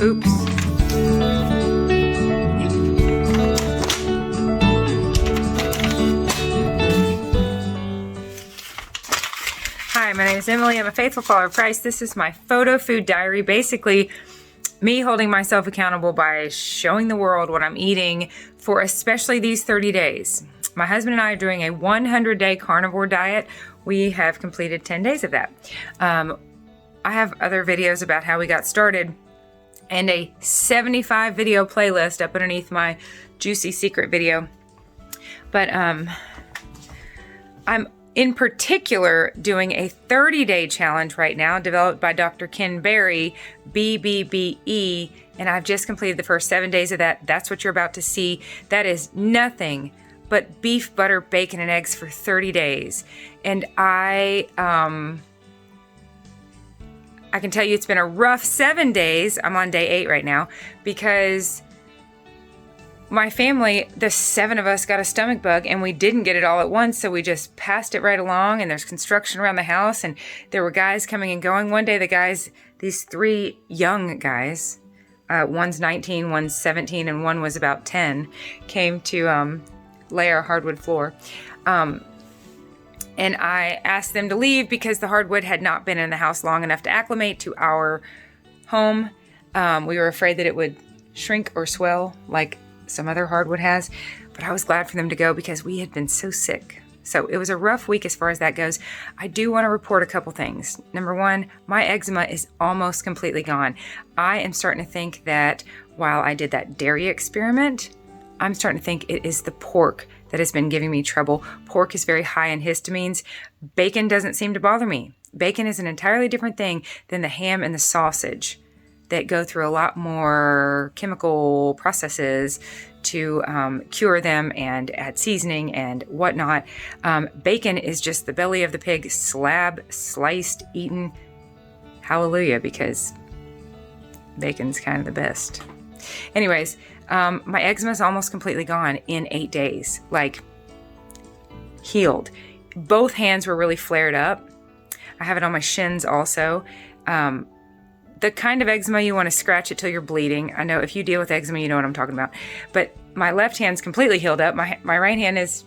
Oops. Hi, my name is Emily. I'm a faithful follower of Christ. This is my photo food diary. Basically, me holding myself accountable by showing the world what I'm eating for especially these 30 days. My husband and I are doing a 100-day carnivore diet. We have completed 10 days of that. I have other videos about how we got started and a 75 video playlist up underneath my Juicy Secret video. But I'm in particular doing a 30-day challenge right now developed by Dr. Ken Berry, BBBE, and I've just completed the first 7 days of that. That's what you're about to see. That is nothing but beef, butter, bacon, and eggs for 30 days. And I can tell you it's been a rough 7 days. I'm on day 8 right now because my family, the 7 of us, got a stomach bug and we didn't get it all at once. So we just passed it right along, and there's construction around the house and there were guys coming and going. One day the guys, these 3 young guys, one's 19, one's 17, and one was about 10, came to lay our hardwood floor. And I asked them to leave because the hardwood had not been in the house long enough to acclimate to our home. We were afraid that it would shrink or swell like some other hardwood has, but I was glad for them to go because we had been so sick. So it was a rough week as far as that goes. I do want to report a couple things. Number one, my eczema is almost completely gone. I am starting to think that while I did that dairy experiment, I'm starting to think it is the pork that has been giving me trouble. Pork is very high in histamines. Bacon doesn't seem to bother me. Bacon is an entirely different thing than the ham and the sausage that go through a lot more chemical processes to cure them and add seasoning and whatnot. Bacon is just the belly of the pig, slab, sliced, eaten. Hallelujah, because bacon's kind of the best. Anyways, my eczema is almost completely gone in 8 days, like healed. Both hands were really flared up. I have it on my shins also. The kind of eczema you want to scratch it till you're bleeding. I know if you deal with eczema, you know what I'm talking about. But my left hand's completely healed up. My right hand is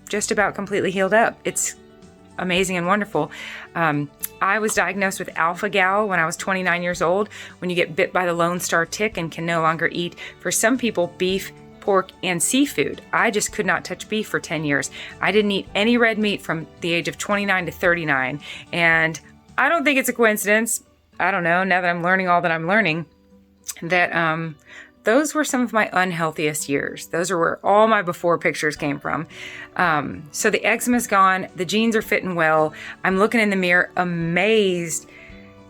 just about completely healed up. It's amazing and wonderful. I was diagnosed with alpha-gal when I was 29 years old, when you get bit by the Lone Star tick and can no longer eat, for some people, beef, pork, and seafood. I just could not touch beef for 10 years. I didn't eat any red meat from the age of 29 to 39. And I don't think it's a coincidence. I don't know, now that I'm learning all that I'm learning, that those were some of my unhealthiest years. Those are where all my before pictures came from. So the eczema's gone. The jeans are fitting well. I'm looking in the mirror amazed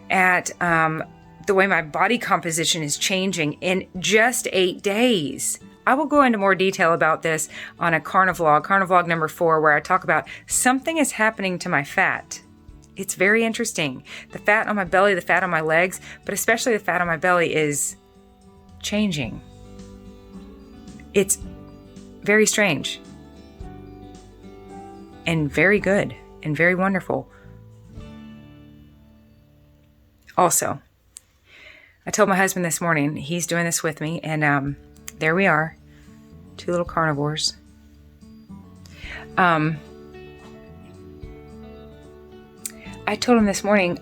at the way my body composition is changing in just 8 days. I will go into more detail about this on a Carnivlog number 4, where I talk about something is happening to my fat. It's very interesting. The fat on my belly, the fat on my legs, but especially the fat on my belly is changing. It's very strange and very good and very wonderful. Also, I told my husband this morning, he's doing this with me, and there we are, 2 little carnivores. I told him this morning,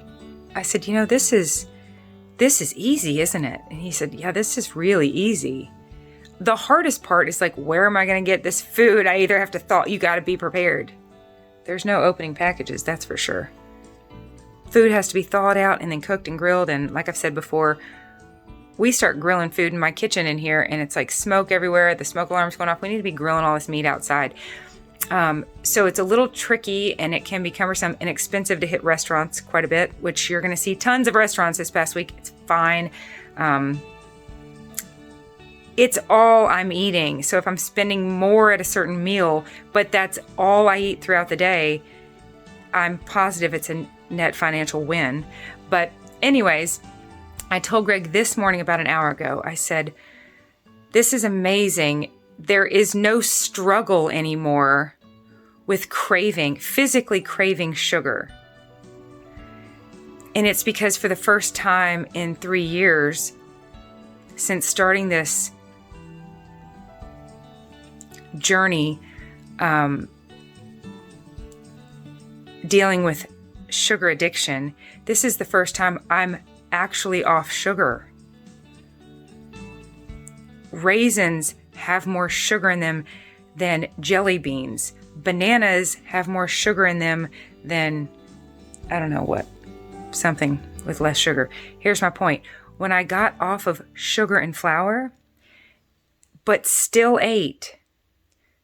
I said, you know, this is easy, isn't it? And he said, yeah, this is really easy. The hardest part is like, where am I going to get this food? I either have to thaw, you got to be prepared. There's no opening packages, that's for sure. Food has to be thawed out and then cooked and grilled. And like I've said before, we start grilling food in my kitchen in here and it's like smoke everywhere. The smoke alarm's going off. We need to be grilling all this meat outside. So it's a little tricky and it can be cumbersome and expensive to hit restaurants quite a bit, which you're going to see tons of restaurants this past week. It's fine. It's all I'm eating. So if I'm spending more at a certain meal, but that's all I eat throughout the day, I'm positive it's a net financial win. But anyways, I told Greg this morning about an hour ago, I said, this is amazing. There is no struggle anymore with physically craving sugar. And it's because for the first time in 3 years since starting this journey, dealing with sugar addiction, this is the first time I'm actually off sugar. Raisins have more sugar in them than jelly beans. Bananas have more sugar in them than, I don't know what, something with less sugar. Here's my point. When I got off of sugar and flour, but still ate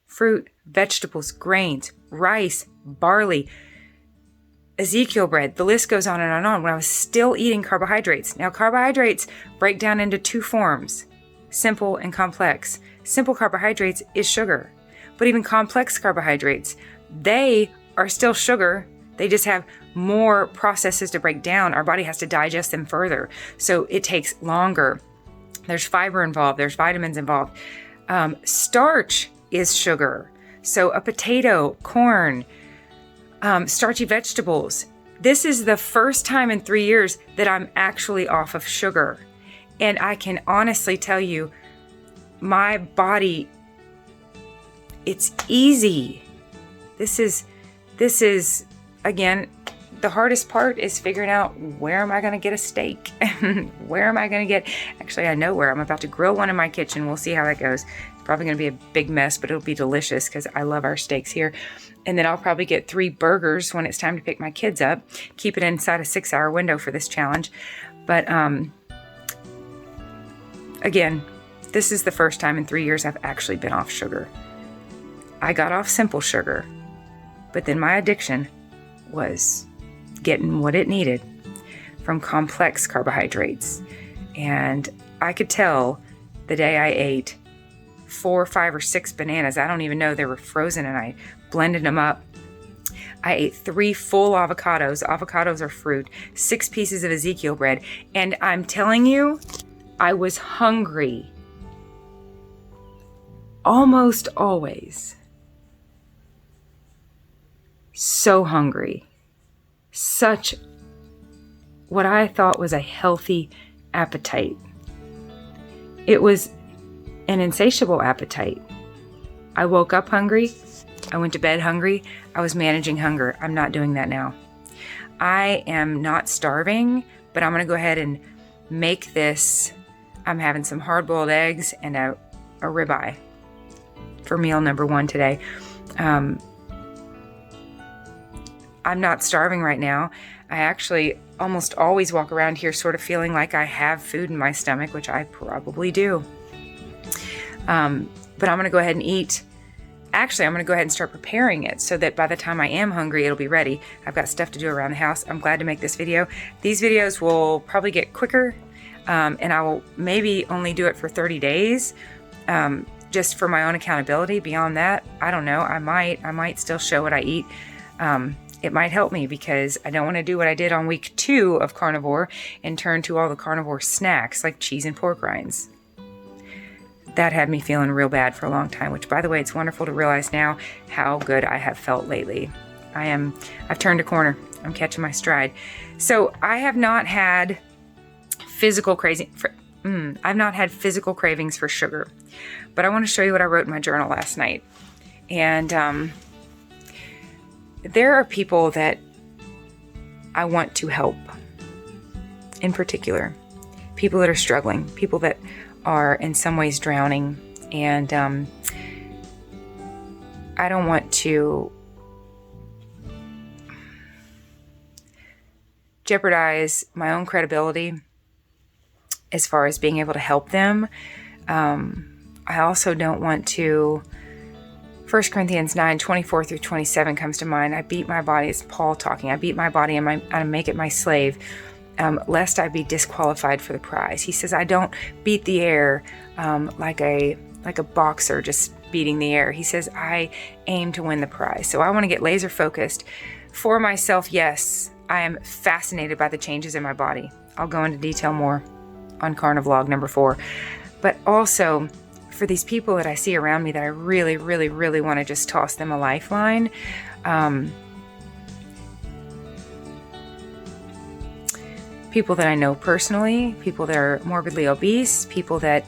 fruit, vegetables, grains, rice, barley, Ezekiel bread, the list goes on and on and on, when I was still eating carbohydrates. Now, carbohydrates break down into 2 forms, simple and complex. Simple carbohydrates is sugar, but even complex carbohydrates, they are still sugar. They just have more processes to break down. Our body has to digest them further, so it takes longer. There's fiber involved. There's vitamins involved. Starch is sugar. So a potato, corn, starchy vegetables. This is the first time in 3 years that I'm actually off of sugar. And I can honestly tell you, my body, it's easy. This is, again, the hardest part is figuring out, where am I going to get a steak? Where am I going to get, actually, I know where. I'm about to grill one in my kitchen. We'll see how that goes. It's probably going to be a big mess, but it'll be delicious because I love our steaks here. And then I'll probably get 3 burgers when it's time to pick my kids up. Keep it inside a 6-hour window for this challenge. But again, this is the first time in 3 years I've actually been off sugar. I got off simple sugar, but then my addiction was getting what it needed from complex carbohydrates. And I could tell the day I ate 4, 5, or 6 bananas, I don't even know, they were frozen, and I blended them up. I ate 3 full avocados. Avocados are fruit. 6 pieces of Ezekiel bread. And I'm telling you, I was hungry almost always. So hungry. Such what I thought was a healthy appetite. It was an insatiable appetite. I woke up hungry. I went to bed hungry. I was managing hunger. I'm not doing that now. I am not starving, but I'm going to go ahead and make this. I'm having some hard-boiled eggs and a ribeye for meal number 1 today. I'm not starving right now. I actually almost always walk around here sort of feeling like I have food in my stomach, which I probably do. But I'm going to go ahead and eat. Actually, I'm going to go ahead and start preparing it so that by the time I am hungry, it'll be ready. I've got stuff to do around the house. I'm glad to make this video. These videos will probably get quicker, and I will maybe only do it for 30 days, just for my own accountability. Beyond that, I don't know. I might still show what I eat. It might help me because I don't want to do what I did on week 2 of carnivore and turn to all the carnivore snacks like cheese and pork rinds. That had me feeling real bad for a long time, which, by the way, it's wonderful to realize now how good I have felt lately. I've turned a corner. I'm catching my stride. So I have not had physical cravings for sugar, but I want to show you what I wrote in my journal last night. And there are people that I want to help, in particular, people that are struggling, people that are in some ways drowning, and I don't want to jeopardize my own credibility as far as being able to help them. I also don't want to. 1 Corinthians 9:24 through 27 comes to mind. I beat my body, it's Paul talking. I beat my body and I make it my slave, lest I be disqualified for the prize. He says, I don't beat the air like a boxer just beating the air. He says, I aim to win the prize. So I want to get laser focused. For myself, yes, I am fascinated by the changes in my body. I'll go into detail more on Carnivlog number 4. But also, for these people that I see around me that I really, really, really want to just toss them a lifeline. people that I know personally, people that are morbidly obese, people that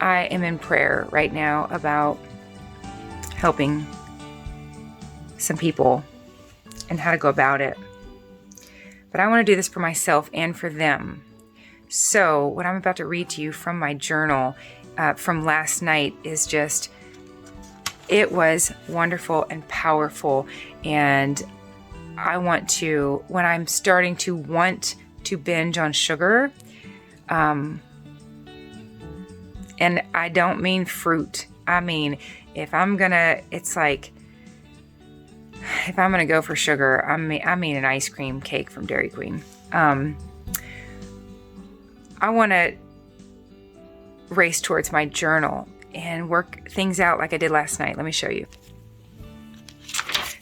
I am in prayer right now about helping some people and how to go about it. But I want to do this for myself and for them. So what I'm about to read to you from my journal from last night is just, it was wonderful and powerful. And I want to, when I'm starting to want to binge on sugar, and I don't mean fruit. I mean, if I'm gonna, it's like, if I'm gonna go for sugar, I mean an ice cream cake from Dairy Queen. I want to race towards my journal and work things out like I did last night. Let me show you.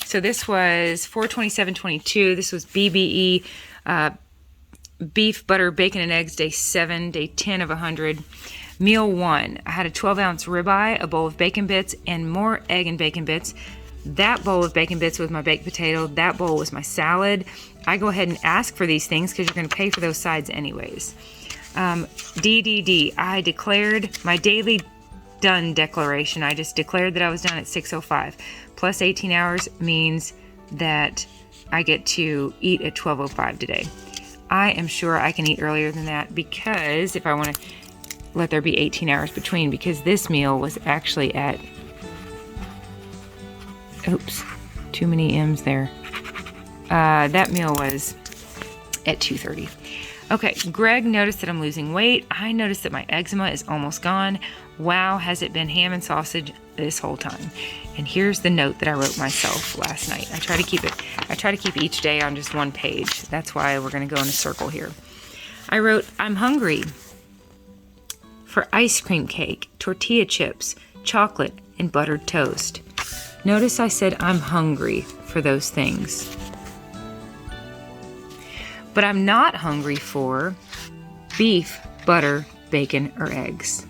So this was 4/27/22. This was BBE, beef, butter, bacon, and eggs, day 7, day 10 of 100. Meal 1, I had a 12-ounce ribeye, a bowl of bacon bits, and more egg and bacon bits. That bowl of bacon bits was my baked potato. That bowl was my salad. I go ahead and ask for these things because you're going to pay for those sides anyways. DDD, I declared my daily done declaration. I just declared that I was done at 6:05. Plus 18 hours means that I get to eat at 12:05 today. I am sure I can eat earlier than that because if I want to let there be 18 hours between, because this meal was actually at, oops, too many M's there. That meal was at 2:30. Okay, Greg noticed that I'm losing weight. I noticed that my eczema is almost gone. Wow, has it been ham and sausage this whole time? And here's the note that I wrote myself last night. I try to keep each day on just one page. That's why we're going to go in a circle here. I wrote, I'm hungry for ice cream cake, tortilla chips, chocolate, and buttered toast. Notice I said I'm hungry for those things. But I'm not hungry for beef, butter, bacon, or eggs.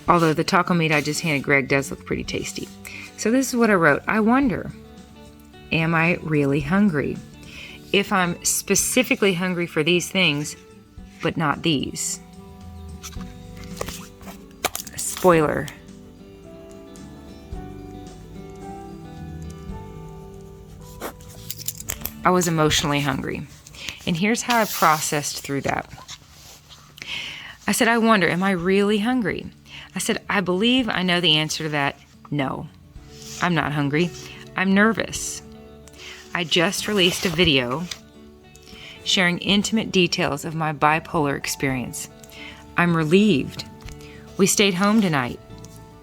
Although the taco meat I just handed Greg does look pretty tasty. So this is what I wrote. I wonder, am I really hungry? If I'm specifically hungry for these things, but not these. Spoiler. I was emotionally hungry. And here's how I processed through that. I said, I wonder, am I really hungry? I said, I believe I know the answer to that. No, I'm not hungry. I'm nervous. I just released a video sharing intimate details of my bipolar experience. I'm relieved. We stayed home tonight.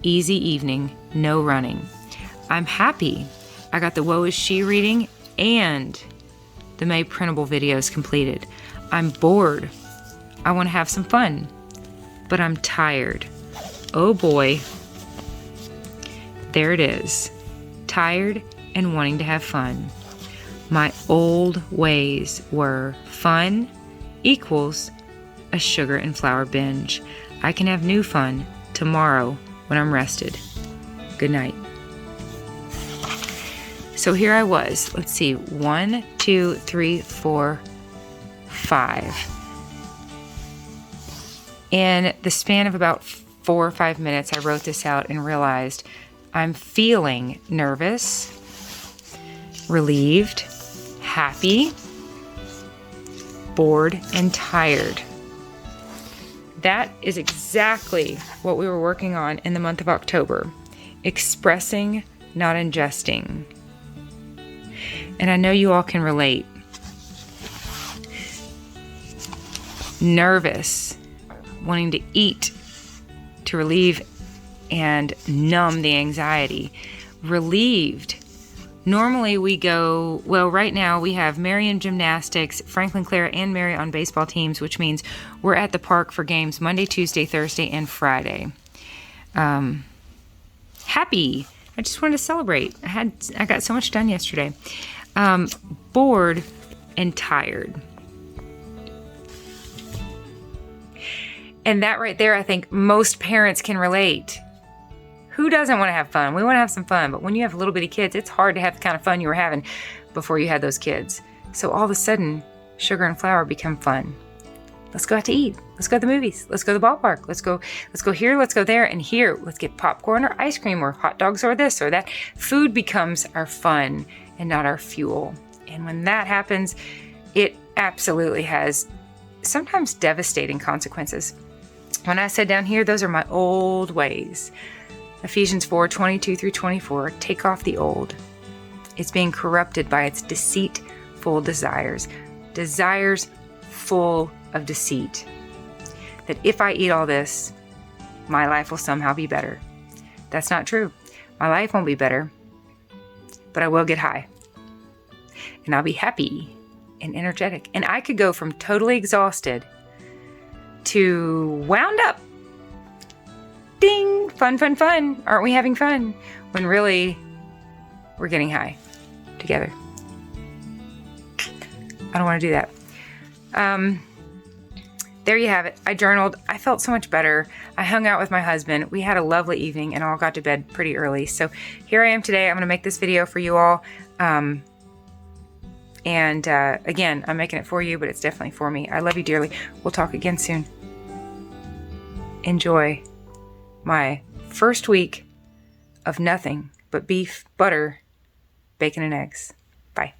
Easy evening, no running. I'm happy. I got the Woe Is She reading and the May printable videos completed. I'm bored. I want to have some fun, but I'm tired. Oh boy. There it is. Tired and wanting to have fun. My old ways were fun equals a sugar and flour binge. I can have new fun tomorrow when I'm rested. Good night. So here I was. Let's see. 1, 2, 3, 4, 5. In the span of about 4 or 5 minutes, I wrote this out and realized I'm feeling nervous, relieved, happy, bored, and tired. That is exactly what we were working on in the month of October. Expressing, not ingesting. And I know you all can relate. Nervous, wanting to eat to relieve and numb the anxiety. Relieved. Normally we go, well, right now we have Mary in gymnastics, Franklin, Clara, and Mary on baseball teams, which means we're at the park for games Monday, Tuesday, Thursday, and Friday. Happy. I just wanted to celebrate. I got so much done yesterday. Bored and tired. And that right there, I think most parents can relate. Who doesn't want to have fun? We want to have some fun, but when you have little bitty kids, it's hard to have the kind of fun you were having before you had those kids. So all of a sudden, sugar and flour become fun. Let's go out to eat. Let's go to the movies. Let's go to the ballpark. Let's go here. Let's go there. And here, let's get popcorn or ice cream or hot dogs or this or that. Food becomes our fun and not our fuel. And when that happens, it absolutely has sometimes devastating consequences. When I said down here, those are my old ways. Ephesians 4:22-24, take off the old. It's being corrupted by its deceitful desires. Desires full of deceit. That if I eat all this, my life will somehow be better. That's not true. My life won't be better, but I will get high. And I'll be happy and energetic. And I could go from totally exhausted to wound up. Ding! Fun, fun, fun. Aren't we having fun? When really, we're getting high together. I don't want to do that. There you have it. I journaled. I felt so much better. I hung out with my husband. We had a lovely evening and all got to bed pretty early. So here I am today. I'm going to make this video for you all. Again, I'm making it for you, but it's definitely for me. I love you dearly. We'll talk again soon. Enjoy my first week of nothing but beef, butter, bacon, and eggs. Bye.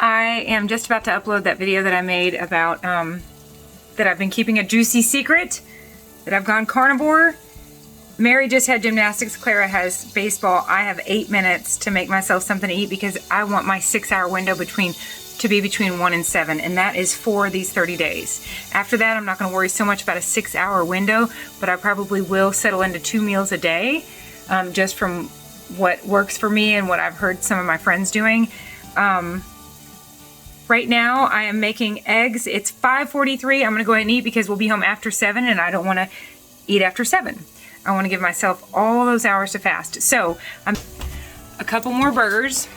I am just about to upload that video that I made about that I've been keeping a juicy secret, that I've gone carnivore. Mary just had gymnastics, Clara has baseball. I have 8 minutes to make myself something to eat because I want my 6-hour window to be between 1 and 7, and that is for these 30 days. After that, I'm not going to worry so much about a 6-hour window, but I probably will settle into 2 meals a day, just from what works for me and what I've heard some of my friends doing. Right now, I am making eggs. It's 5:43. I'm going to go ahead and eat because we'll be home after 7, and I don't want to eat after 7. I want to give myself all those hours to fast. So, a couple more burgers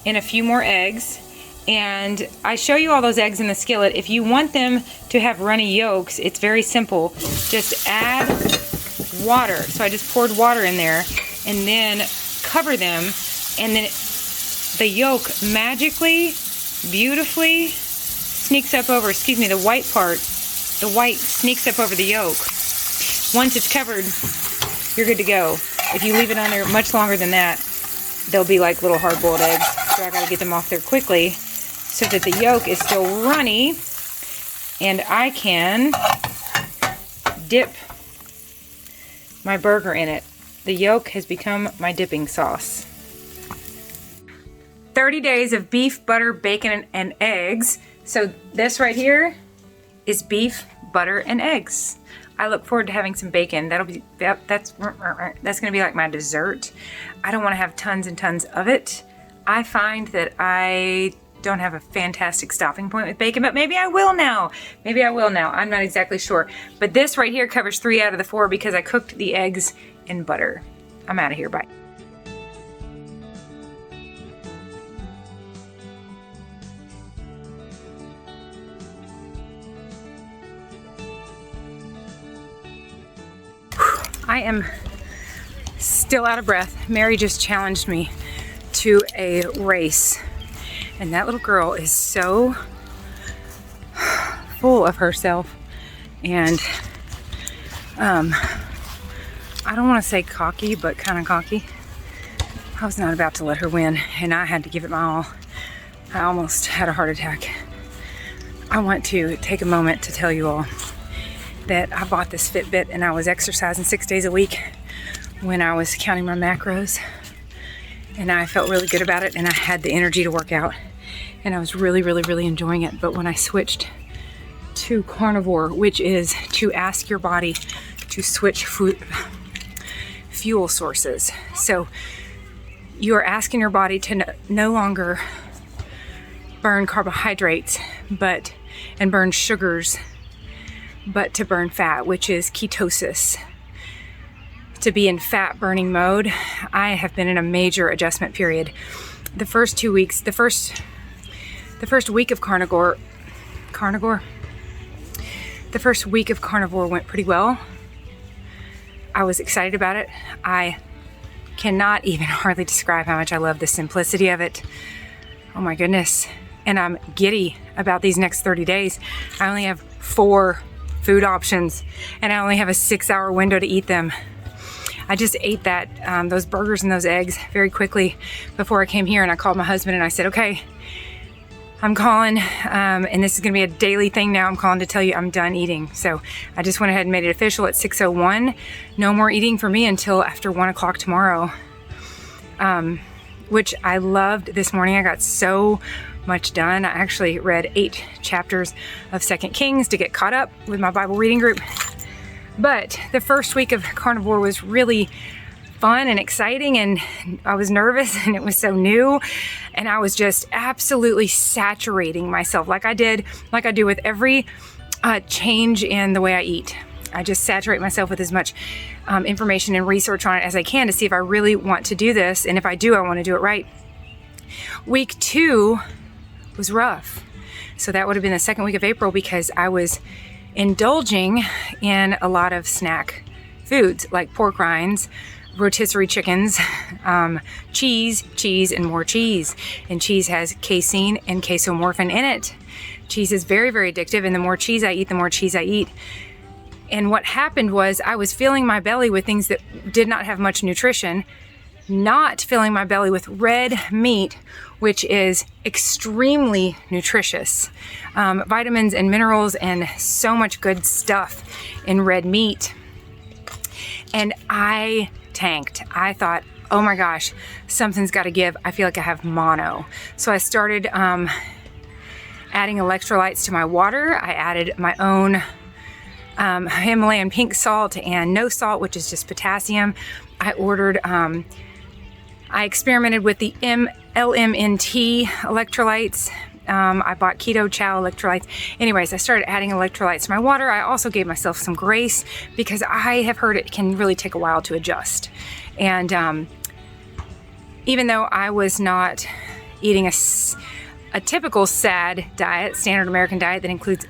and a few more eggs. And I show you all those eggs in the skillet. If you want them to have runny yolks, it's very simple. Just add water. So I just poured water in there and then cover them, and then the yolk magically, beautifully sneaks up over, the white part, the white sneaks up over the yolk. Once it's covered, you're good to go. If you leave it on there much longer than that, they'll be like little hard-boiled eggs. So I gotta get them off there quickly so that the yolk is still runny and I can dip my burger in it. The yolk has become my dipping sauce. 30 days of beef, butter, bacon, and eggs. So this right here is beef, butter, and eggs. I look forward to having some bacon. That's gonna be like my dessert. I don't want to have tons and tons of it. I find that I don't have a fantastic stopping point with bacon, but maybe I will now. Maybe I will now. I'm not exactly sure. But this right here covers 3 out of the 4 because I cooked the eggs in butter. I'm out of here. Bye. I am still out of breath. Mary just challenged me to a race, and that little girl is so full of herself, and I don't want to say cocky, but kind of cocky. I was not about to let her win, and I had to give it my all. I almost had a heart attack. I want to take a moment to tell you all that I bought this Fitbit and I was exercising 6 days a week when I was counting my macros, and I felt really good about it, and I had the energy to work out, and I was really, really, really enjoying it. But when I switched to carnivore, which is to ask your body to switch fuel sources. So you are asking your body to no longer burn carbohydrates and burn sugars, but to burn fat, which is ketosis. To be in fat burning mode. I have been in a major adjustment period. The first 2 weeks, the first week of carnivore, the first week of carnivore went pretty well. I was excited about it. I cannot even hardly describe how much I love the simplicity of it. Oh my goodness. And I'm giddy about these next 30 days. I only have 4 food options and I only have a 6-hour window to eat them. I just ate those burgers and those eggs very quickly before I came here, and I called my husband and I said, okay, I'm calling, and this is gonna be a daily thing now. I'm calling to tell you I'm done eating. So I just went ahead and made it official at 6:01. No more eating for me until after 1 o'clock tomorrow, which I loved this morning. I got so much done. I actually read 8 chapters of 2 Kings to get caught up with my Bible reading group. But the first week of carnivore was really fun and exciting, and I was nervous and it was so new, and I was just absolutely saturating myself like I do with every change in the way I eat. I just saturate myself with as much information and research on it as I can to see if I really want to do this, and if I do, I want to do it right. Week 2 was rough. So that would have been the second week of April, because I was indulging in a lot of snack foods like pork rinds, rotisserie chickens, cheese, and more cheese. And cheese has casein and casomorphin in it. Cheese is very, very addictive, and the more cheese I eat, the more cheese I eat. And what happened was I was filling my belly with things that did not have much nutrition, not filling my belly with red meat, which is extremely nutritious. Vitamins and minerals and so much good stuff in red meat. And I tanked. I thought, oh my gosh, something's got to give. I feel like I have mono. So I started adding electrolytes to my water. I added my own Himalayan pink salt and no salt, which is just potassium. I ordered, I experimented with the LMNT electrolytes. I bought Keto Chow electrolytes. Anyways, I started adding electrolytes to my water. I also gave myself some grace because I have heard it can really take a while to adjust. And even though I was not eating a typical SAD diet, standard American diet, that includes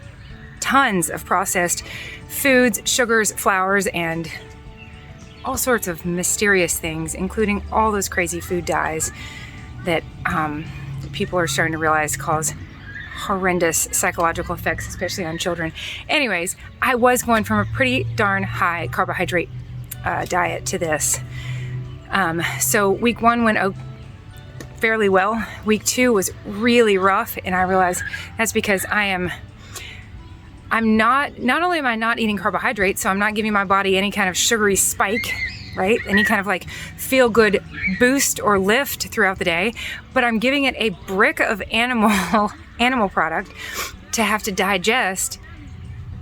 tons of processed foods, sugars, flours, and all sorts of mysterious things, including all those crazy food dyes that people are starting to realize cause horrendous psychological effects, especially on children. Anyways, I was going from a pretty darn high carbohydrate diet to this. So week 1 went fairly well. Week 2 was really rough, and I realized that's because not only am I not eating carbohydrates, so I'm not giving my body any kind of sugary spike, right? Any kind of like feel good boost or lift throughout the day, but I'm giving it a brick of animal product to have to digest,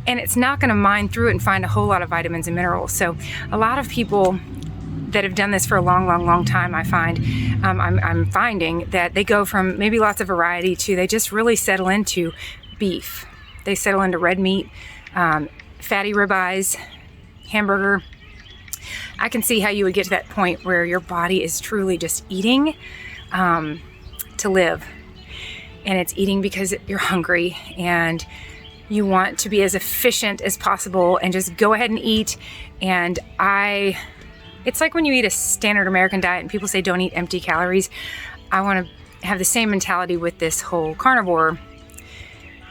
and it's not going to mine through it and find a whole lot of vitamins and minerals. So a lot of people that have done this for a long time, I find, I'm finding that they go from maybe lots of variety to they just really settle into beef. They settle into red meat, fatty ribeyes, hamburger. I can see how you would get to that point where your body is truly just eating to live. And it's eating because you're hungry and you want to be as efficient as possible and just go ahead and eat. And it's like when you eat a standard American diet and people say don't eat empty calories. I want to have the same mentality with this whole carnivore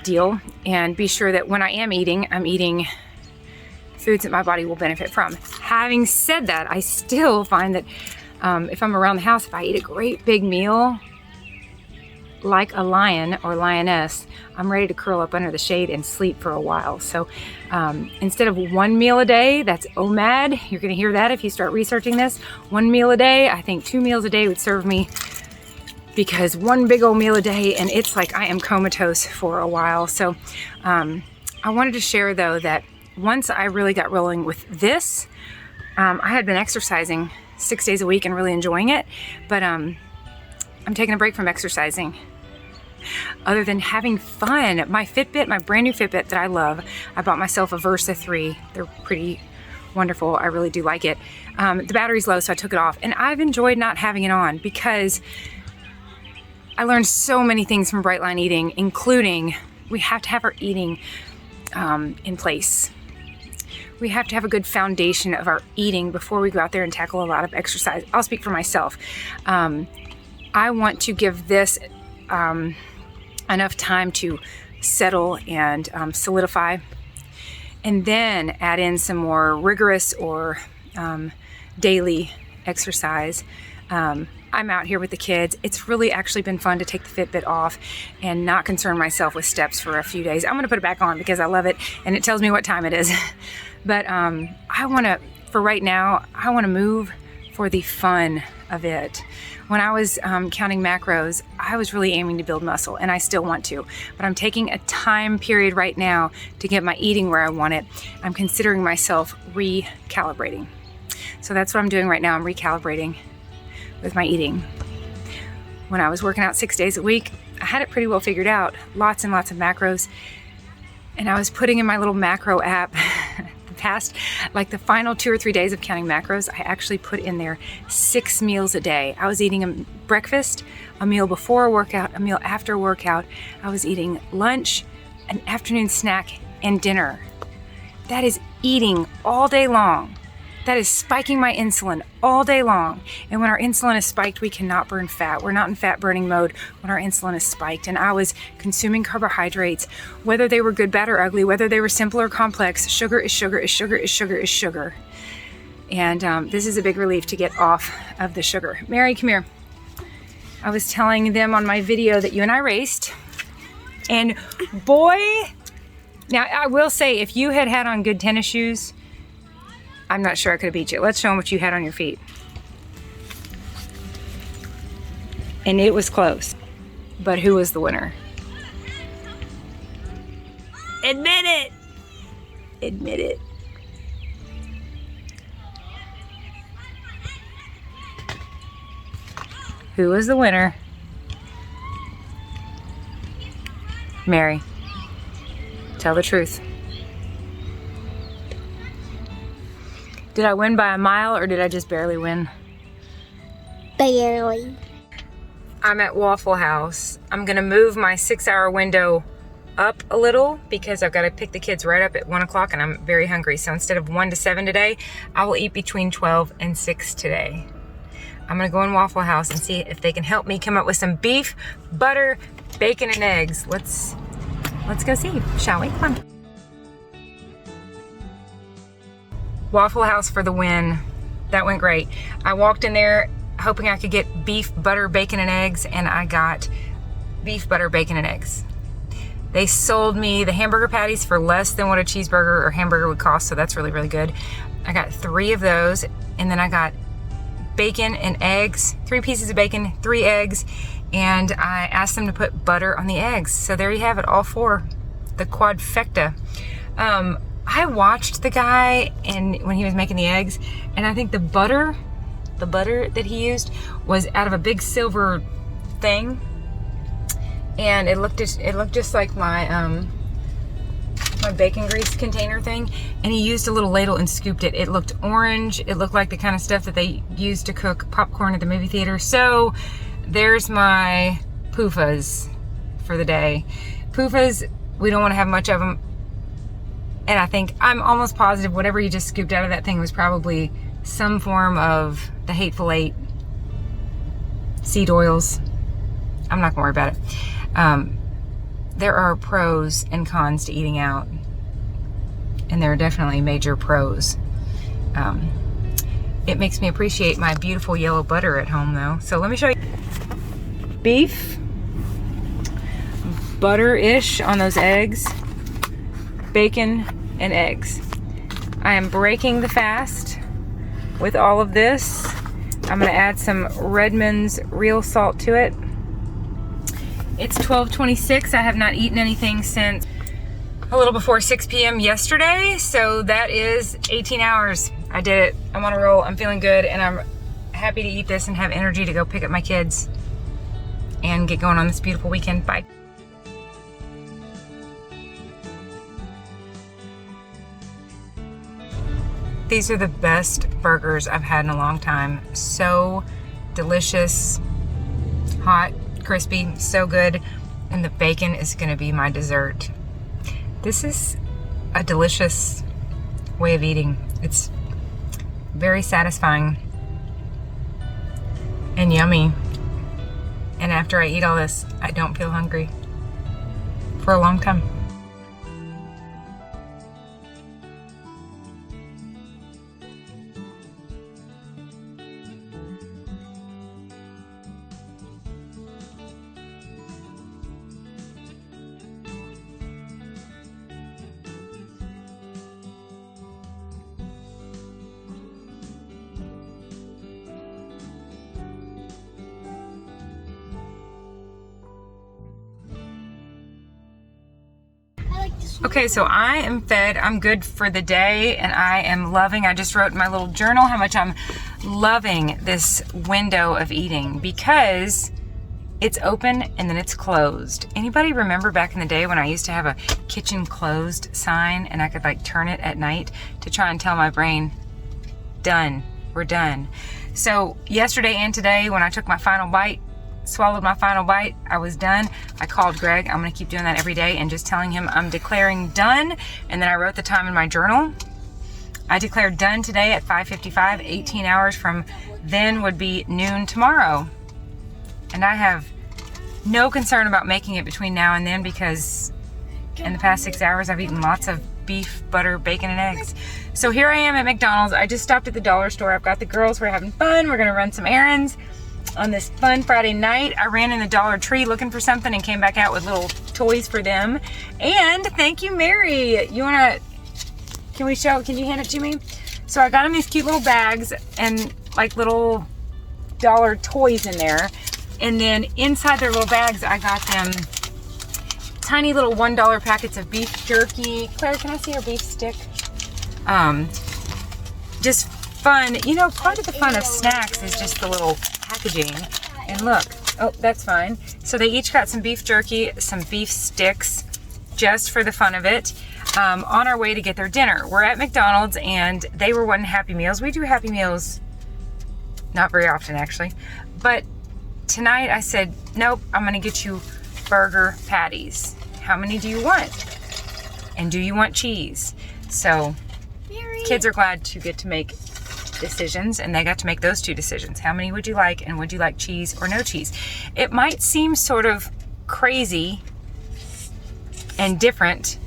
deal and be sure that when I am eating, I'm eating foods that my body will benefit from. Having said that, I still find that if I'm around the house, if I eat a great big meal, like a lion or lioness, I'm ready to curl up under the shade and sleep for a while. So instead of 1 meal a day, that's OMAD. You're gonna hear that if you start researching this. 1 meal a day, I think 2 meals a day would serve me, because 1 big old meal a day and it's like I am comatose for a while. So I wanted to share though that once I really got rolling with this, I had been exercising 6 days a week and really enjoying it, but I'm taking a break from exercising. Other than having fun. My Fitbit, my brand new Fitbit that I love, I bought myself a Versa 3. They're pretty wonderful. I really do like it. The battery's low, so I took it off, and I've enjoyed not having it on because I learned so many things from Bright Line Eating, including we have to have our eating in place. We have to have a good foundation of our eating before we go out there and tackle a lot of exercise. I'll speak for myself. I want to give this enough time to settle and solidify, and then add in some more rigorous or daily exercise. I'm out here with the kids. It's really actually been fun to take the Fitbit off and not concern myself with steps for a few days. I'm gonna put it back on because I love it and it tells me what time it is. But I wanna, for right now, I wanna move for the fun of it. When I was counting macros, I was really aiming to build muscle, and I still want to, but I'm taking a time period right now to get my eating where I want it. I'm considering myself recalibrating. So that's what I'm doing right now. I'm recalibrating with my eating. When I was working out 6 days a week, I had it pretty well figured out, lots and lots of macros, and I was putting in my little macro app past, like the final 2 or 3 days of counting macros, I actually put in there 6 meals a day. I was eating a breakfast, a meal before a workout, a meal after a workout. I was eating lunch, an afternoon snack, and dinner. That is eating all day long. That is spiking my insulin all day long. And when our insulin is spiked, we cannot burn fat. We're not in fat burning mode when our insulin is spiked. And I was consuming carbohydrates, whether they were good, bad, or ugly, whether they were simple or complex. Sugar is sugar is sugar is sugar is sugar. And this is a big relief to get off of the sugar. Mary, come here. I was telling them on my video that you and I raced. And boy, now I will say, if you had on good tennis shoes, I'm not sure I could have beat you. Let's show them what you had on your feet. And it was close. But who was the winner? Admit it! Admit it. Who was the winner? Mary. Tell the truth. Did I win by a mile or did I just barely win? Barely. I'm at Waffle House. I'm gonna move my 6-hour window up a little because I've got to pick the kids right up at 1 o'clock and I'm very hungry. So instead of 1 to 7 today, I will eat between 12 and 6 today. I'm gonna go in Waffle House and see if they can help me come up with some beef, butter, bacon, and eggs. Let's go see, shall we? Come on. Waffle House for the win. That went great. I walked in there hoping I could get beef, butter, bacon, and eggs, and I got beef, butter, bacon, and eggs. They sold me the hamburger patties for less than what a cheeseburger or hamburger would cost, so that's really, really good. I got 3 of those, and then I got bacon and eggs, 3 pieces of bacon, 3 eggs, and I asked them to put butter on the eggs. So there you have it, all 4, the quadfecta. I watched the guy and when he was making the eggs, and I think the butter that he used was out of a big silver thing, and it looked just like my my bacon grease container thing, and he used a little ladle and scooped it. It looked orange. It looked like the kind of stuff that they use to cook popcorn at the movie theater. So there's my PUFAs for the day. PUFAs, we don't want to have much of them. And I think, I'm almost positive whatever you just scooped out of that thing was probably some form of the Hateful Eight seed oils. I'm not gonna worry about it. There are pros and cons to eating out. And there are definitely major pros. It makes me appreciate my beautiful yellow butter at home though. So let me show you. Beef, butter-ish on those eggs, bacon, and eggs. I am breaking the fast with all of this. I'm gonna add some Redmond's real salt to it. It's 12:26. I have not eaten anything since a little before 6 p.m. yesterday, so that is 18 hours. I did it. I'm on a roll. I'm feeling good, and I'm happy to eat this and have energy to go pick up my kids and get going on this beautiful weekend. Bye. These are the best burgers I've had in a long time. So delicious, hot, crispy, so good. And the bacon is gonna be my dessert. This is a delicious way of eating. It's very satisfying and yummy. And after I eat all this, I don't feel hungry for a long time. Okay, so I am fed, I'm good for the day, and I am loving, I just wrote in my little journal how much I'm loving this window of eating because it's open and then it's closed. Anybody remember back in the day when I used to have a kitchen closed sign and I could like turn it at night to try and tell my brain, done, we're done. So yesterday and today when I took my final bite, swallowed my final bite, I was done. I called Greg. I'm gonna keep doing that every day and just telling him I'm declaring done. And then I wrote the time in my journal. I declared done today at 5:55, 18 hours from then would be noon tomorrow. And I have no concern about making it between now and then because in the past 6 hours I've eaten lots of beef, butter, bacon, and eggs. So here I am at McDonald's. I just stopped at the dollar store. I've got the girls, we're having fun. We're gonna run some errands. On this fun Friday night, I ran in the Dollar Tree looking for something and came back out with little toys for them. And thank you, Mary. You wanna, can you hand it to me? So I got them these cute little bags and like little dollar toys in there. And then inside their little bags, I got them tiny little $1 packets of beef jerky. Claire, can I see your beef stick? Just fun. You know, part of the fun of snacks is just the little packaging. And look, oh, that's fine. So they each got some beef jerky, some beef sticks, just for the fun of it, on our way to get their dinner. We're at McDonald's and they were wanting Happy Meals. We do Happy Meals not very often actually, but tonight I said, nope, I'm gonna get you burger patties. How many do you want? And do you want cheese? So kids are glad to get to make decisions, and they got to make those two decisions. How many would you like, and would you like cheese or no cheese? It might seem sort of crazy and different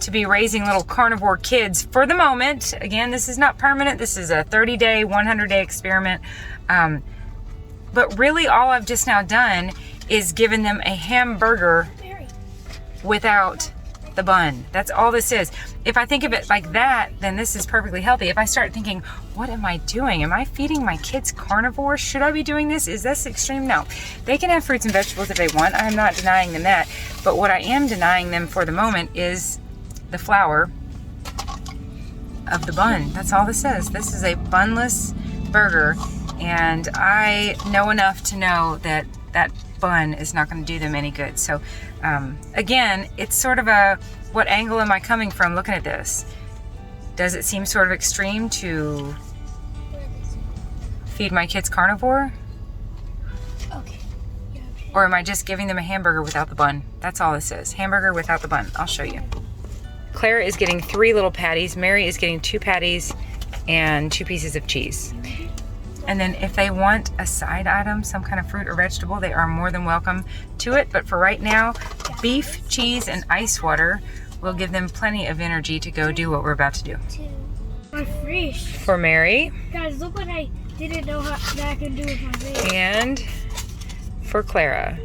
to be raising little carnivore kids for the moment. Again, this is not permanent. This is a 30-day, 100-day experiment. But really all I've just now done is given them a hamburger without the bun. That's all this is. If I think of it like that, then this is perfectly healthy. If I start thinking, what am I doing? Am I feeding my kids carnivore? Should I be doing this? Is this extreme? No. They can have fruits and vegetables if they want. I'm not denying them that. But what I am denying them for the moment is the flour of the bun. That's all this is. This is a bunless burger, and I know enough to know that that bun is not going to do them any good. So again, it's sort of a, what angle am I coming from looking at this? Does it seem sort of extreme to feed my kids carnivore? Okay. Or am I just giving them a hamburger without the bun? That's all this is. Hamburger without the bun. I'll show you. Claire is getting 3 little patties. Mary is getting 2 patties and 2 pieces of cheese. And then if they want a side item, some kind of fruit or vegetable, they are more than welcome to it. But for right now, beef, cheese, and ice water will give them plenty of energy to go do what we're about to do. My fish. For Mary. Guys, look what I didn't know that I could do with my fish. And for Clara.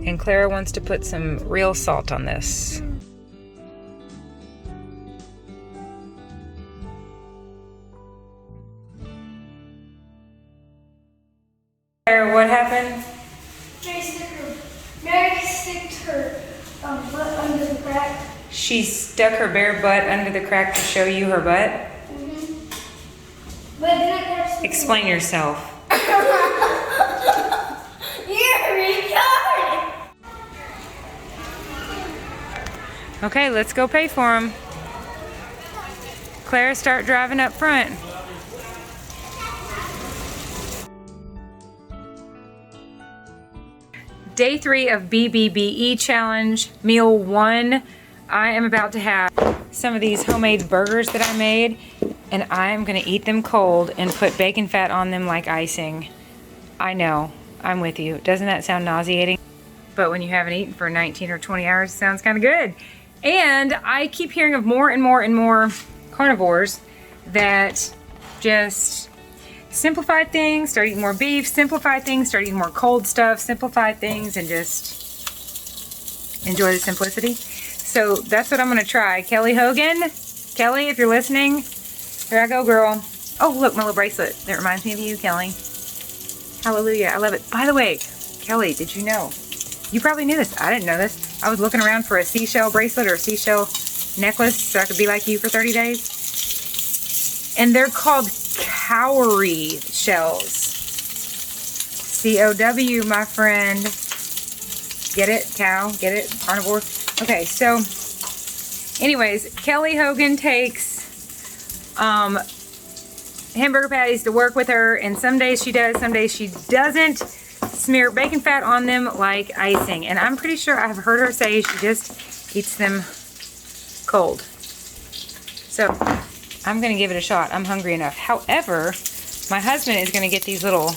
And Clara wants to put some real salt on this. What happened? Mary sticked her butt under the crack. She stuck her bare butt under the crack to show you her butt? But then I kept Explain yourself. You're retarded. Okay, let's go pay for them. Claire, start driving up front. Day 3 of BBBE challenge, meal 1. I am about to have some of these homemade burgers that I made, and I am gonna eat them cold and put bacon fat on them like icing. I know, I'm with you. Doesn't that sound nauseating? But when you haven't eaten for 19 or 20 hours, it sounds kind of good. And I keep hearing of more and more and more carnivores that just simplify things, start eating more beef, simplify things, start eating more cold stuff, simplify things, and just enjoy the simplicity. So that's what I'm gonna try. Kelly Hogan, Kelly, if you're listening, here I go, girl. Oh, look, my little bracelet. That reminds me of you, Kelly. Hallelujah, I love it. By the way, Kelly, did you know? You probably knew this. I didn't know this. I was looking around for a seashell bracelet or a seashell necklace so I could be like you for 30 days. And they're called cowrie shells. C-O-W, my friend. Get it? Cow? Get it? Carnivore? Okay, so anyways, Kelly Hogan takes hamburger patties to work with her, and some days she does, some days she doesn't. Smear bacon fat on them like icing. And I'm pretty sure I've heard her say she just eats them cold. So I'm gonna give it a shot. I'm hungry enough. However, my husband is gonna get these little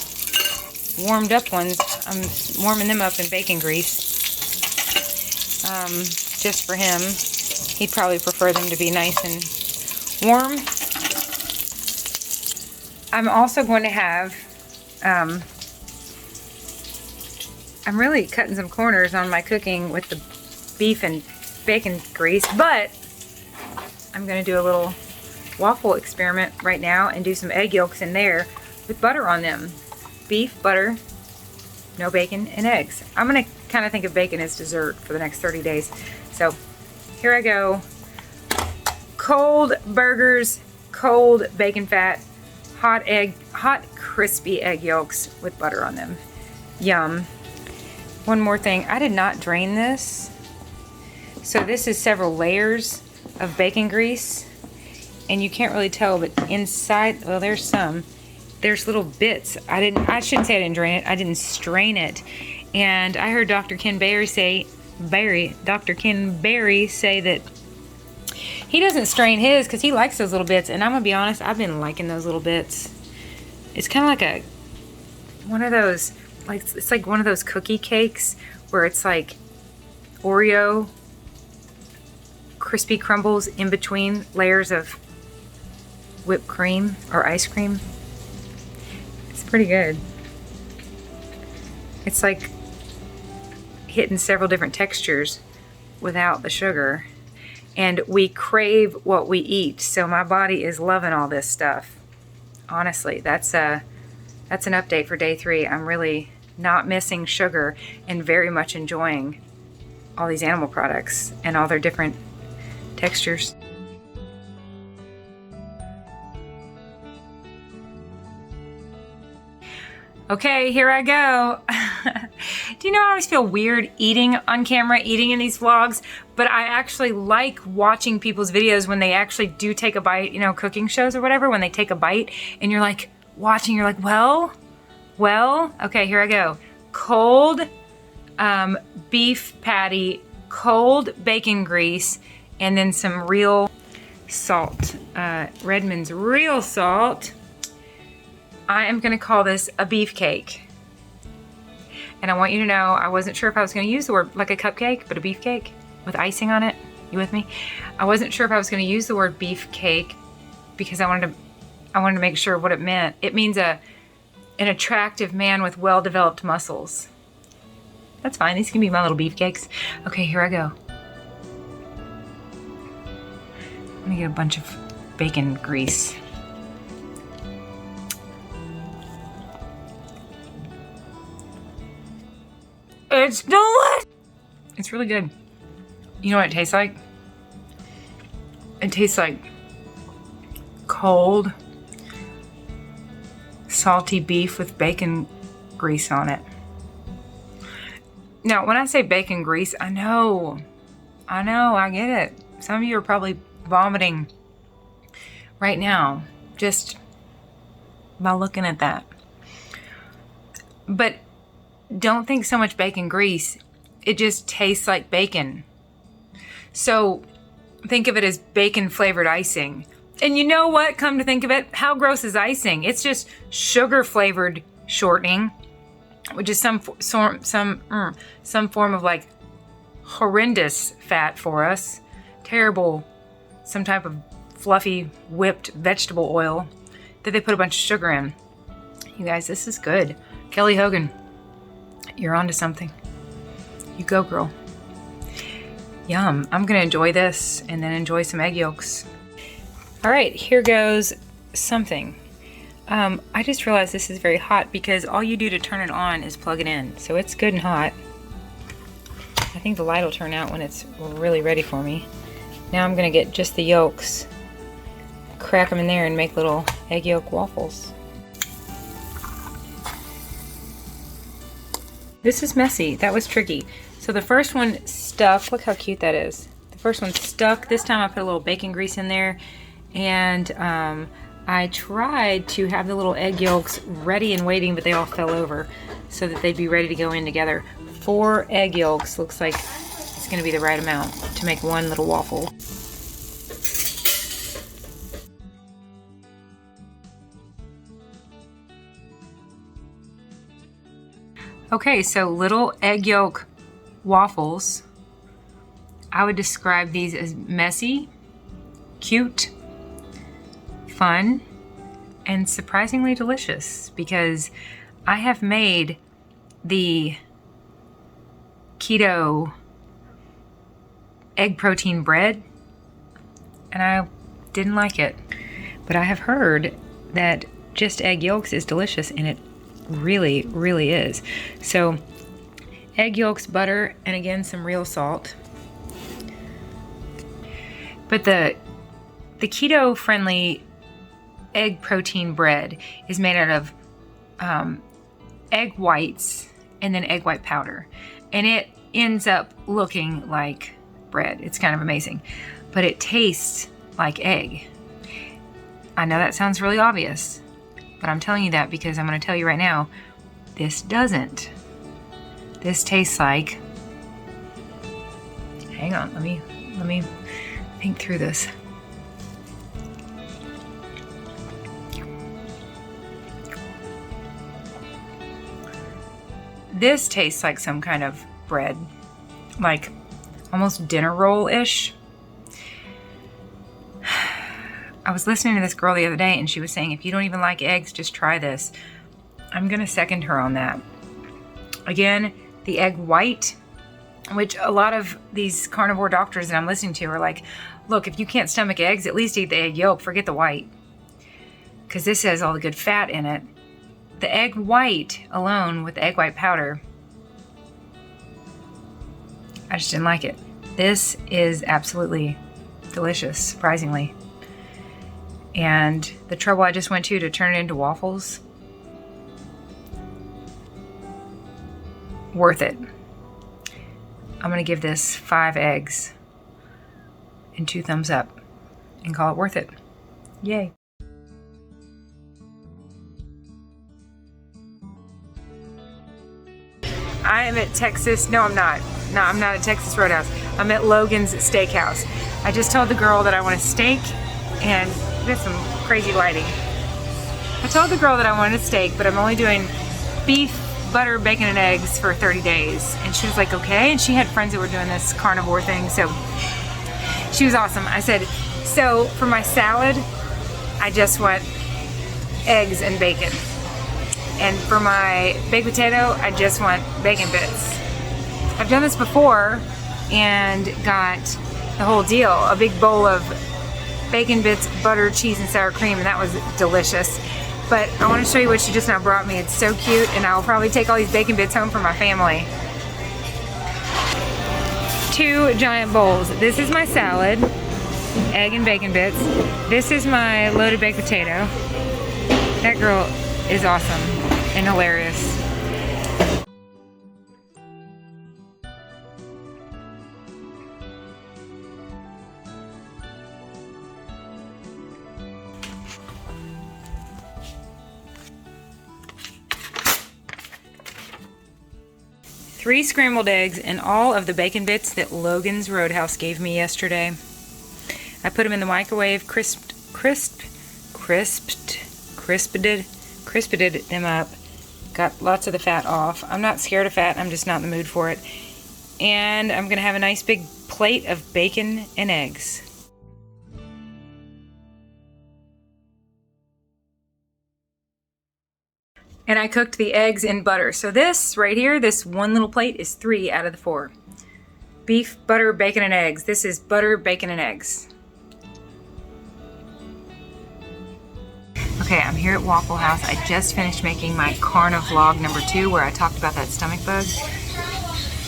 warmed up ones. I'm warming them up in bacon grease. Just for him. He'd probably prefer them to be nice and warm. I'm also going to have, I'm really cutting some corners on my cooking with the beef and bacon grease, but I'm gonna do a little waffle experiment right now and do some egg yolks in there with butter on them. Beef, butter, no bacon, and eggs. I'm gonna kind of think of bacon as dessert for the next 30 days. So here I go. Cold burgers, cold bacon fat, hot crispy egg yolks with butter on them. Yum. One more thing, I did not drain this. So this is several layers of bacon grease, and you can't really tell, but inside, well, there's some. There's little bits. I shouldn't say I didn't drain it. I didn't strain it. And I heard Dr. Ken Berry say that he doesn't strain his because he likes those little bits. And I'm gonna be honest, I've been liking those little bits. It's kind of like one of those, like it's like one of those cookie cakes where it's like Oreo crispy crumbles in between layers of whipped cream or ice cream. It's pretty good. It's like hitting several different textures without the sugar. And we crave what we eat, so my body is loving all this stuff. Honestly, that's an update for day 3. I'm really not missing sugar and very much enjoying all these animal products and all their different textures. Okay, here I go. Do you know I always feel weird eating on camera, eating in these vlogs, but I actually like watching people's videos when they actually do take a bite, you know, cooking shows or whatever, when they take a bite and you're like watching, you're like, well, okay, here I go. Cold beef patty, cold bacon grease, and then some real salt, Redmond's real salt. I am gonna call this a beefcake. And I want you to know, I wasn't sure if I was gonna use the word like a cupcake, but a beefcake with icing on it. You with me? I wasn't sure if I was gonna use the word beefcake because I wanted to make sure what it meant. It means an attractive man with well-developed muscles. That's fine, these can be my little beefcakes. Okay, here I go. I'm gonna get a bunch of bacon grease. It's delicious! It's really good. You know what it tastes like? It tastes like cold salty beef with bacon grease on it. Now, when I say bacon grease, I know, I get it. Some of you are probably vomiting right now, just by looking at that. But don't think so much bacon grease. It just tastes like bacon. So think of it as bacon flavored icing. And you know what? Come to think of it, how gross is icing? It's just sugar flavored shortening, which is some form of like horrendous fat for us. Terrible, some type of fluffy whipped vegetable oil that they put a bunch of sugar in. You guys, this is good. Kelly Hogan, you're onto something. You go, girl. Yum. I'm gonna enjoy this and then enjoy some egg yolks. All right, here goes something. I just realized this is very hot because all you do to turn it on is plug it in. So it's good and hot. I think the light will turn out when it's really ready for me. Now I'm gonna get just the yolks, crack them in there and make little egg yolk waffles. This is messy. That was tricky. So the first one stuck. Look how cute that is. The first one stuck. This time I put a little bacon grease in there, and I tried to have the little egg yolks ready and waiting, but they all fell over so that they'd be ready to go in together. 4 egg yolks looks like it's going to be the right amount to make one little waffle. Okay, so little egg yolk waffles. I would describe these as messy, cute, fun, and surprisingly delicious because I have made the keto egg protein bread and I didn't like it. But I have heard that just egg yolks is delicious, and it really, really is. So egg yolks, butter, and again some real salt. But the keto friendly egg protein bread is made out of egg whites and then egg white powder, and it ends up looking like bread. It's kind of amazing, but it tastes like egg. I know that sounds really obvious, but I'm telling you that because I'm going to tell you right now, this doesn't. This tastes like, hang on, let me think through this. This tastes like some kind of bread, like almost dinner roll-ish. I was listening to this girl the other day and she was saying, if you don't even like eggs, just try this. I'm gonna second her on that. Again, the egg white, which a lot of these carnivore doctors that I'm listening to are like, look, if you can't stomach eggs, at least eat the egg yolk, forget the white. Because this has all the good fat in it. The egg white alone with the egg white powder, I just didn't like it. This is absolutely delicious, surprisingly. And the trouble I just went to turn it into waffles, worth it. I'm gonna give this 5 eggs and 2 thumbs up and call it worth it. Yay. I am at Texas, no I'm not. No, I'm not at Texas Roadhouse. I'm at Logan's Steakhouse. I just told the girl that I want a steak and there's some crazy lighting. I told the girl that I wanted a steak, but I'm only doing beef, butter, bacon, and eggs for 30 days. And she was like, okay. And she had friends that were doing this carnivore thing, so she was awesome. I said, so for my salad, I just want eggs and bacon. And for my baked potato, I just want bacon bits. I've done this before and got the whole deal, a big bowl of bacon bits, butter, cheese, and sour cream, and that was delicious. But I want to show you what she just now brought me. It's so cute, and I'll probably take all these bacon bits home for my family. 2 giant bowls. This is my salad, egg and bacon bits. This is my loaded baked potato. That girl is awesome and hilarious. Three scrambled eggs and all of the bacon bits that Logan's Roadhouse gave me yesterday. I put them in the microwave, crisped them up. Got lots of the fat off. I'm not scared of fat, I'm just not in the mood for it. And I'm gonna have a nice big plate of bacon and eggs. And I cooked the eggs in butter. So this right here, this one little plate is 3 out of the 4. Beef, butter, bacon, and eggs. This is butter, bacon, and eggs. Okay, I'm here at Waffle House. I just finished making my Carna vlog number 2 where I talked about that stomach bug.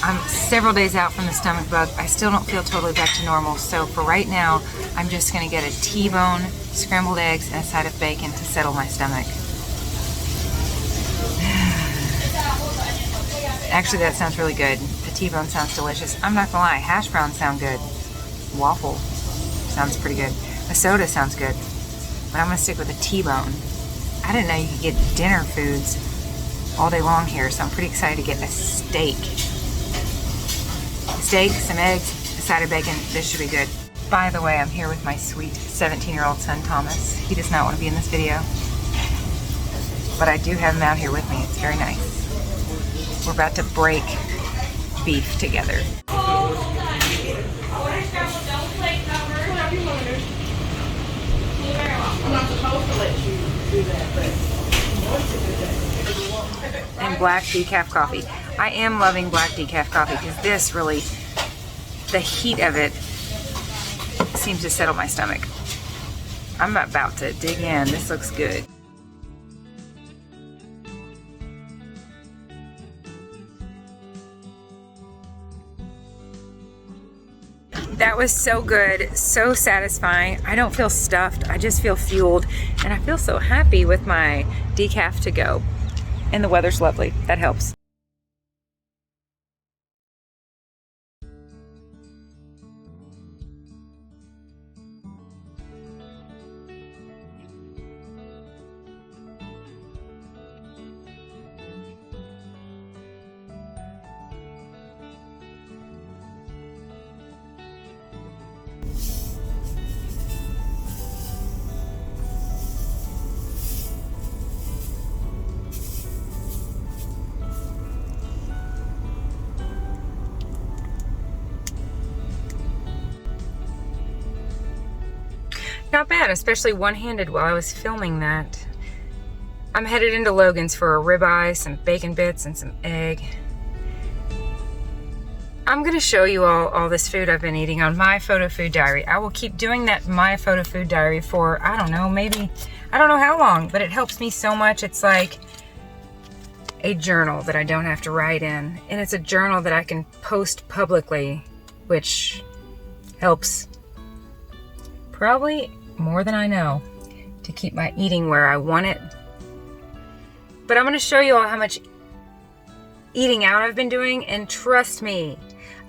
I'm several days out from the stomach bug. I still don't feel totally back to normal. So for right now, I'm just gonna get a T-bone, scrambled eggs, and a side of bacon to settle my stomach. Actually, that sounds really good. The T-bone sounds delicious. I'm not gonna lie, hash browns sound good. Waffle sounds pretty good. A soda sounds good. But I'm gonna stick with a T-bone. I didn't know you could get dinner foods all day long here, so I'm pretty excited to get a steak. A steak, some eggs, a side of bacon. This should be good. By the way, I'm here with my sweet 17-year-old son, Thomas. He does not want to be in this video, but I do have him out here with me. It's very nice. We're about to break beef together. And black decaf coffee. I am loving black decaf coffee because this really, the heat of it seems to settle my stomach. I'm about to dig in. This looks good. That was so good, so satisfying. I don't feel stuffed, I just feel fueled, and I feel so happy with my decaf to go. And the weather's lovely, that helps. Not bad, especially one-handed while I was filming that. I'm headed into Logan's for a ribeye, some bacon bits, and some egg. I'm gonna show you all this food I've been eating on my photo food diary. I will keep doing that my photo food diary for, I don't know, maybe, I don't know how long, but it helps me so much. It's like a journal that I don't have to write in. And it's a journal that I can post publicly, which helps probably more than I know to keep my eating where I want it. But I'm gonna show you all how much eating out I've been doing, and trust me,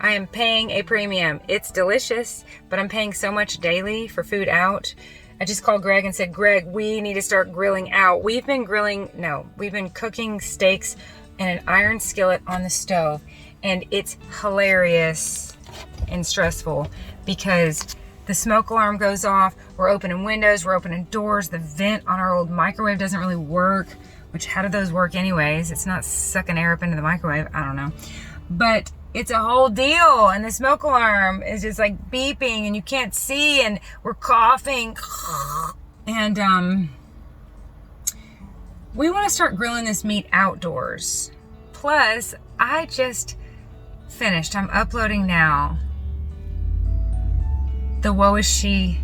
I am paying a premium. It's delicious, but I'm paying so much daily for food out. I just called Greg and said, Greg, we need to start grilling out. We've been cooking steaks in an iron skillet on the stove, and it's hilarious and stressful because the smoke alarm goes off, we're opening windows, we're opening doors, the vent on our old microwave doesn't really work, which how do those work anyways? It's not sucking air up into the microwave, I don't know. But it's a whole deal, and the smoke alarm is just like beeping and you can't see, and we're coughing. And we want to start grilling this meat outdoors. Plus, I just finished, I'm uploading now, the Woe Is She.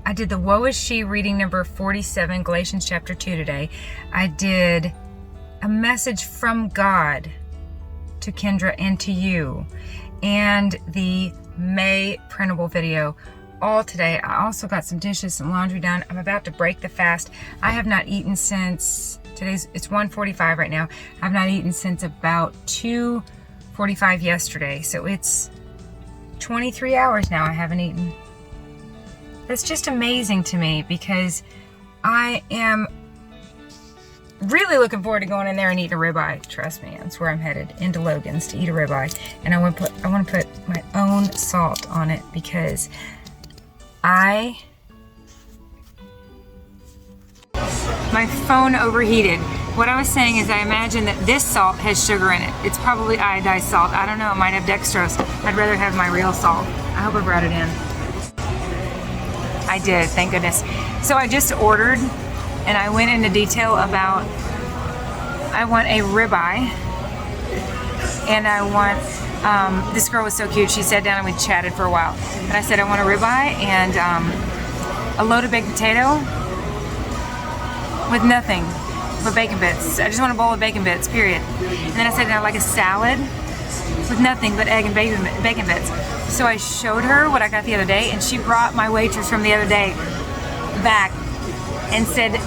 I did the Woe Is She reading number 47, Galatians chapter 2 today. I did a message from God to Kendra and to you, and the May printable video all today. I also got some dishes, some laundry done. I'm about to break the fast. I have not eaten since, it's 1:45 right now. I've not eaten since about 2:45 yesterday. So it's 23 hours now I haven't eaten. That's just amazing to me because I am really looking forward to going in there and eating a ribeye. Trust me, that's where I'm headed, into Logan's to eat a ribeye. And I want to put my own salt on it because my phone overheated. What I was saying is I imagine that this salt has sugar in it. It's probably iodized salt. I don't know, it might have dextrose. I'd rather have my real salt. I hope I brought it in. I did, thank goodness. So I just ordered and I went into detail about, I want a ribeye and I want, this girl was so cute. She sat down and we chatted for a while. And I said, I want a ribeye and a loaded baked potato with nothing but bacon bits. I just want a bowl of bacon bits, period. And then I said, and I'd like a salad with nothing but egg and bacon bits. So I showed her what I got the other day, and she brought my waitress from the other day back and said,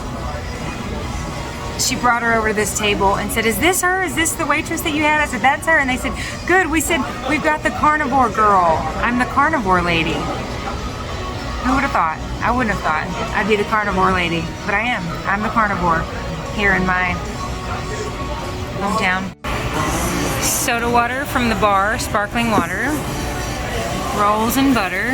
she brought her over to this table and said, is this her? Is this the waitress that you had? I said, that's her. And they said, good. We said, we've got the carnivore girl. I'm the carnivore lady. Who would have thought? I wouldn't have thought I'd be the carnivore lady, but I am. I'm the carnivore here in my hometown. Soda water from the bar, sparkling water, rolls and butter.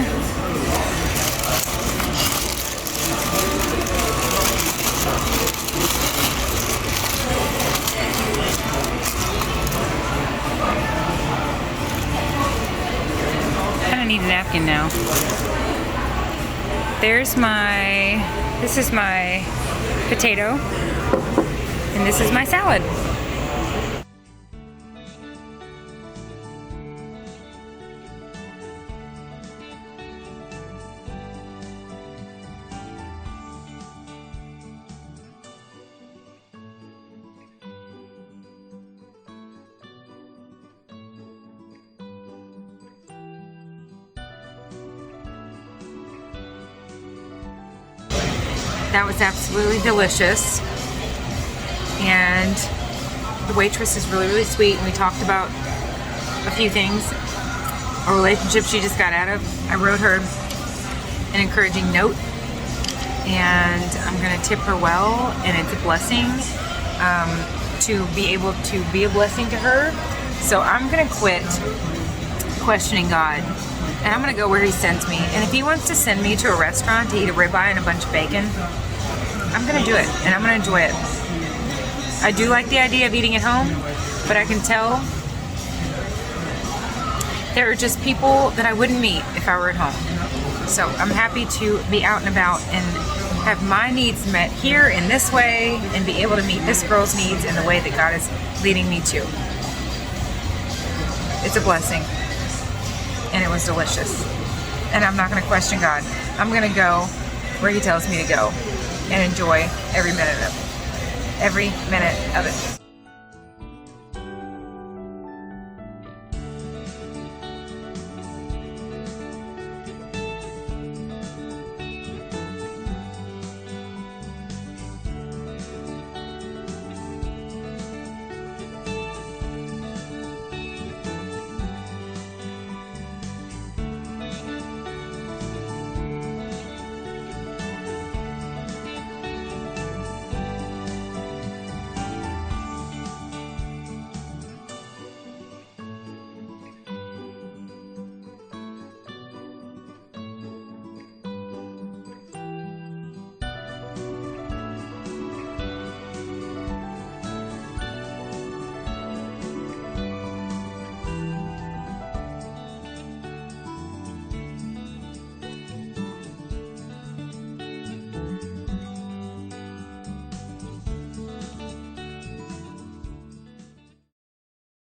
I kind of need a napkin now. There's this is my potato, and this is my salad. That was absolutely delicious. And the waitress is really, really sweet. And we talked about a few things, a relationship she just got out of. I wrote her an encouraging note, and I'm gonna tip her well, and it's a blessing to be able to be a blessing to her. So I'm gonna quit questioning God, and I'm gonna go where He sends me. And if He wants to send me to a restaurant to eat a ribeye and a bunch of bacon, I'm gonna do it, and I'm gonna enjoy it. I do like the idea of eating at home, but I can tell there are just people that I wouldn't meet if I were at home. So I'm happy to be out and about and have my needs met here in this way and be able to meet this girl's needs in the way that God is leading me to. It's a blessing, and it was delicious. And I'm not gonna question God. I'm gonna go where He tells me to go and enjoy every minute of it.